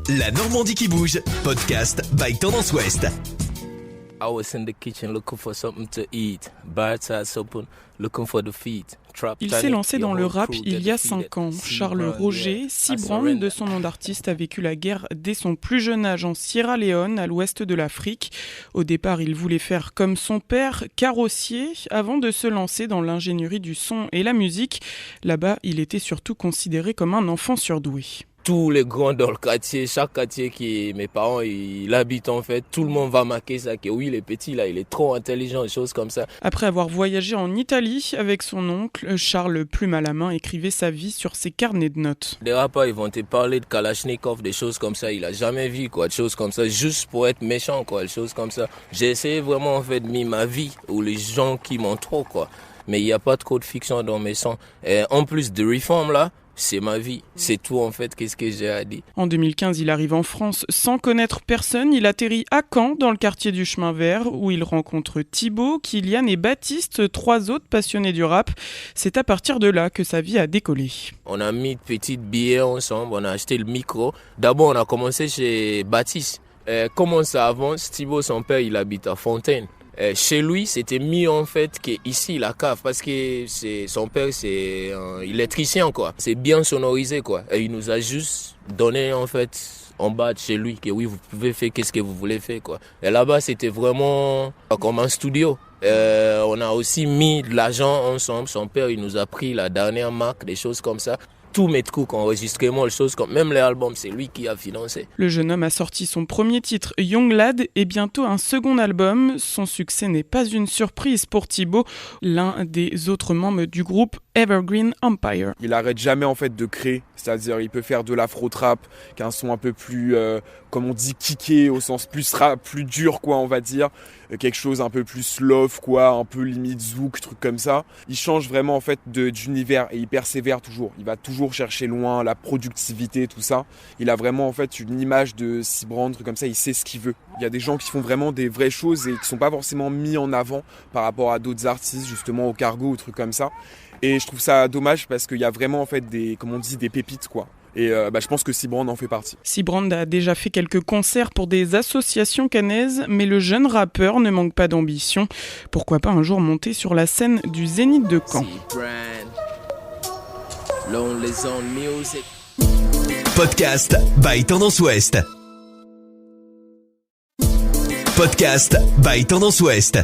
La Normandie qui bouge, podcast by Tendance Ouest. I was in the kitchen looking for something to eat. Birds eyes open, looking for the feet. Il s'est lancé dans le rap il y a 5 ans. Charles Roger, Cibrand, de son nom d'artiste, a vécu la guerre dès son plus jeune âge en Sierra Leone, à l'ouest de l'Afrique. Au départ, il voulait faire comme son père, carrossier, avant de se lancer dans l'ingénierie du son et la musique. Là-bas, il était surtout considéré comme un enfant surdoué. Tous les grands dans le quartier, chaque quartier qui mes parents ils habitent en fait, tout le monde va marquer ça que oui, le petit là, il est trop intelligent, des choses comme ça. Après avoir voyagé en Italie avec son oncle, Charles, plume à la main, écrivait sa vie sur ses carnets de notes. Les rappeurs, ils vont te parler de Kalachnikov, des choses comme ça, il a jamais vu quoi, des choses comme ça, juste pour être méchant quoi, des choses comme ça. J'ai essayé vraiment en fait de mettre ma vie ou les gens qui m'entourent quoi, mais il n'y a pas trop de fiction dans mes sons. Et en plus de Reform là, c'est ma vie, c'est tout en fait, qu'est-ce que j'ai à dire. En 2015, il arrive en France sans connaître personne. Il atterrit à Caen, dans le quartier du Chemin Vert, où il rencontre Thibaut, Kylian et Baptiste, 3 autres passionnés du rap. C'est à partir de là que sa vie a décollé. On a mis de petites billets ensemble, on a acheté le micro. D'abord, on a commencé chez Baptiste. Comment ça avance? Thibaut, son père, il habite à Fontaine. Chez lui, c'était mis en fait qu'ici, la cave, parce que son père, c'est un électricien, quoi. C'est bien sonorisé, quoi. Et il nous a juste donné, en fait, en bas de chez lui, que oui, vous pouvez faire qu'est-ce que vous voulez faire, quoi. Et là-bas, c'était vraiment comme un studio. On a aussi mis de l'argent ensemble. Son père, il nous a pris la dernière marque, des choses comme ça. Tous mes trucs, enregistrements, les choses comme même les albums, c'est lui qui a financé. Le jeune homme a sorti son premier titre, Young Lad, et bientôt un second album. Son succès n'est pas une surprise pour Thibaut, l'un des autres membres du groupe Evergreen Empire. Il arrête jamais en fait de créer, c'est-à-dire il peut faire de l'afro-trap, qu'un son un peu plus, comme on dit, kické, au sens plus rap, plus dur quoi, on va dire, quelque chose un peu plus love quoi, un peu limite zouk, truc comme ça. Il change vraiment en fait d'univers et il persévère toujours. Il va toujours chercher loin la productivité, tout ça. Il a vraiment en fait une image de Cibrand, truc comme ça. Il sait ce qu'il veut. Il y a des gens qui font vraiment des vraies choses et qui sont pas forcément mis en avant par rapport à d'autres artistes, justement au cargo ou trucs comme ça. Et je trouve ça dommage parce qu'il y a vraiment en fait des pépites quoi. Et je pense que Cibrand en fait partie. Cibrand a déjà fait quelques concerts pour des associations cannaises, mais le jeune rappeur ne manque pas d'ambition. Pourquoi pas un jour monter sur la scène du Zénith de Caen. Podcast by Tendance Ouest. Podcast by Tendance Ouest.